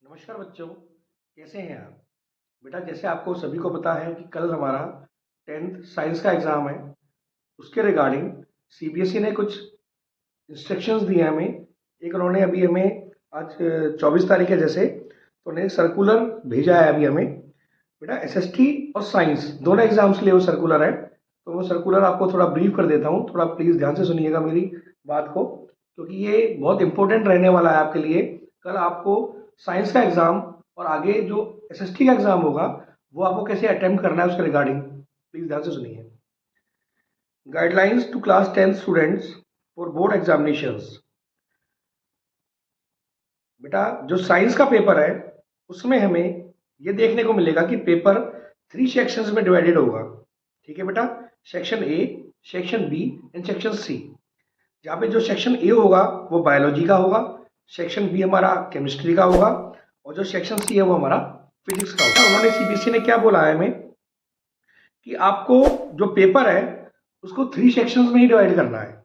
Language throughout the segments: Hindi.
नमस्कार बच्चों, कैसे हैं आप? बेटा, जैसे आपको सभी को पता है कि कल हमारा 10th साइंस का एग्ज़ाम है। उसके रिगार्डिंग सीबीएसई ने कुछ इंस्ट्रक्शंस दिए हैं हमें। एक उन्होंने अभी हमें आज 24 तारीख है जैसे, तो उन्हें सर्कुलर भेजा है अभी हमें। बेटा, एसएसटी और साइंस दोनों एग्जाम्स के लिए वो सर्कुलर है, तो वो सर्कुलर आपको थोड़ा ब्रीफ कर देता हूँ। थोड़ा प्लीज़ ध्यान से सुनिएगा मेरी बात को, क्योंकि ये बहुत इंपॉर्टेंट रहने वाला है आपके लिए। कल आपको साइंस का एग्ज़ाम और आगे जो एसएसटी का एग्ज़ाम होगा वो आपको कैसे अटेम्प्ट करना है उसके रिगार्डिंग प्लीज़ ध्यान से सुनिए। Guidelines to class 10 students for board examinations. बेटा, जो साइंस का पेपर है उसमें हमें ये देखने को मिलेगा कि पेपर 3 सेक्शंस में डिवाइडेड होगा। ठीक है बेटा, section A, section B and section C. जहाँ पे जो सेक्शन ए होगा वो बायोलॉजी का होगा, सेक्शन बी हमारा केमिस्ट्री का होगा और जो सेक्शन सी है वो हमारा फिजिक्स का होगा। उन्होंने सीबीएसई ने क्या बोला है हमें कि आपको जो पेपर है उसको 3 सेक्शंस में ही डिवाइड करना है।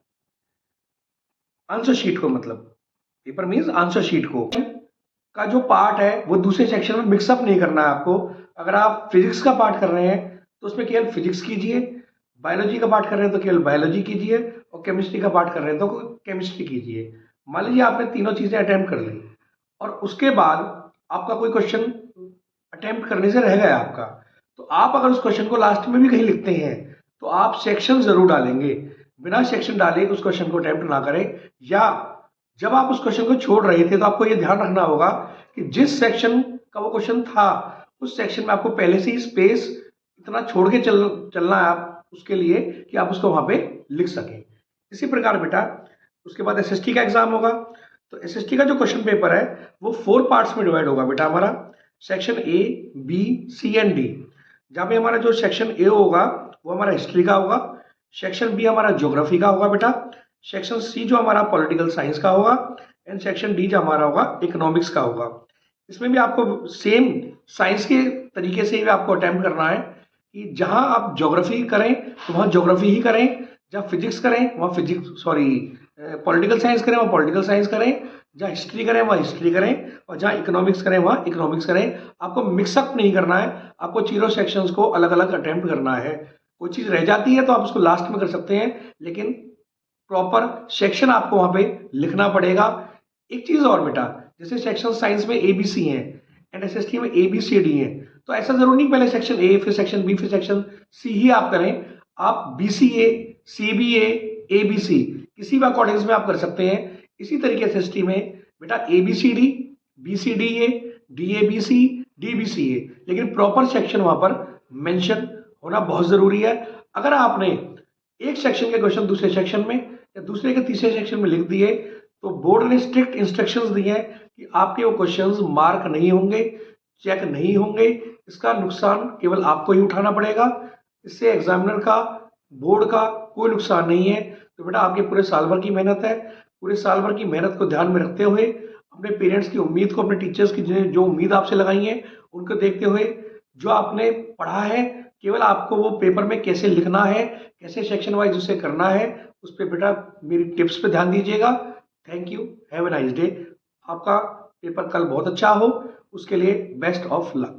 आंसर शीट को, मतलब पेपर मीन्स आंसर शीट को का जो पार्ट है वो दूसरे सेक्शन में मिक्सअप नहीं करना है आपको। अगर आप फिजिक्स का पार्ट कर रहे हैं तो उसमें केवल फिजिक्स कीजिए, बायोलॉजी का पार्ट कर रहे हैं तो केवल बायोलॉजी कीजिए और केमिस्ट्री का पार्ट कर रहे हैं तो केमिस्ट्री कीजिए। मान लीजिए आपने तीनों चीजें अटेम्प्ट कर ली और उसके बाद आपका कोई क्वेश्चन अटेम्प्ट करने से रह गया आपका, तो आप अगर उस क्वेश्चन को लास्ट में भी कहीं लिखते हैं तो आप सेक्शन जरूर डालेंगे। बिना सेक्शन डाले उस क्वेश्चन को अटेम्प्ट ना करें, या जब आप उस क्वेश्चन को छोड़ रहे थे तो आपको यह ध्यान रखना होगा कि जिस सेक्शन का वो क्वेश्चन था उस सेक्शन में आपको पहले से ही स्पेस इतना छोड़ के चलना है आप उसके लिए कि आप उसको वहां पे लिख सकें। इसी प्रकार बेटा, उसके बाद एसएसटी का एग्जाम होगा। तो एसएसटी का जो क्वेश्चन पेपर है वो 4 पार्ट्स में डिवाइड होगा बेटा हमारा। Section A, B, C and D. जहाँ पे हमारा जो सेक्शन ए होगा वो हमारा हिस्ट्री का होगा, सेक्शन बी हमारा ज्योग्राफी का होगा बेटा, सेक्शन सी जो हमारा पॉलिटिकल साइंस का होगा एंड सेक्शन डी जो हमारा होगा इकोनॉमिक्स का होगा। इसमें भी आपको सेम साइंस के तरीके से ही आपको अटेम्प्ट करना है कि जहां आप ज्योग्राफी करें तो वहां ज्योग्राफी ही करें, जहां फिजिक्स करें वहां फिजिक्स, सॉरी पॉलिटिकल साइंस करें वहां पॉलिटिकल साइंस करें, जहां हिस्ट्री करें वहां हिस्ट्री करें और जहां इकोनॉमिक्स करें वहां इकोनॉमिक्स करें। आपको मिक्सअप नहीं करना है, आपको तीनों सेक्शंस को अलग अलग अटेम्प्ट करना है। कोई चीज रह जाती है तो आप उसको लास्ट में कर सकते हैं, लेकिन प्रॉपर सेक्शन आपको वहां पे लिखना पड़ेगा। एक चीज और बेटा, जैसे सेक्शन साइंस में ए बी सी है एंड एसएसटी में ए बी सी डी है, तो ऐसा जरूरी नहीं पहले सेक्शन ए फिर सेक्शन बी फिर सेक्शन सी ही आप करें। आप B C A, C B A B C किसी भी अकॉर्डिंग्स में आप कर सकते हैं। इसी तरीके से एसएसटी में बेटा A B C D, B C D A B C, D B C A, लेकिन प्रॉपर सेक्शन वहां पर मेंशन होना बहुत जरूरी है। अगर आपने एक सेक्शन के क्वेश्चन दूसरे सेक्शन में या दूसरे के तीसरे सेक्शन में लिख दिए तो बोर्ड ने स्ट्रिक्ट इंस्ट्रक्शंस दिए हैं कि आपके वो क्वेश्चंस मार्क नहीं होंगे, चेक नहीं होंगे। इसका नुकसान केवल आपको ही उठाना पड़ेगा, इससे एग्जामिनर का, बोर्ड का कोई नुकसान नहीं है। तो बेटा, आपके पूरे साल भर की मेहनत है, पूरे साल भर की मेहनत को ध्यान में रखते हुए, अपने पेरेंट्स की उम्मीद को, अपने टीचर्स की जो उम्मीद आपसे लगाई है उनको देखते हुए, जो आपने पढ़ा है केवल आपको वो पेपर में कैसे लिखना है, कैसे सेक्शन वाइज उसे करना है, उस पर बेटा मेरी टिप्स पे ध्यान दीजिएगा। Thank you, have a nice day. आपका पेपर कल बहुत अच्छा हो, उसके लिए बेस्ट ऑफ लक।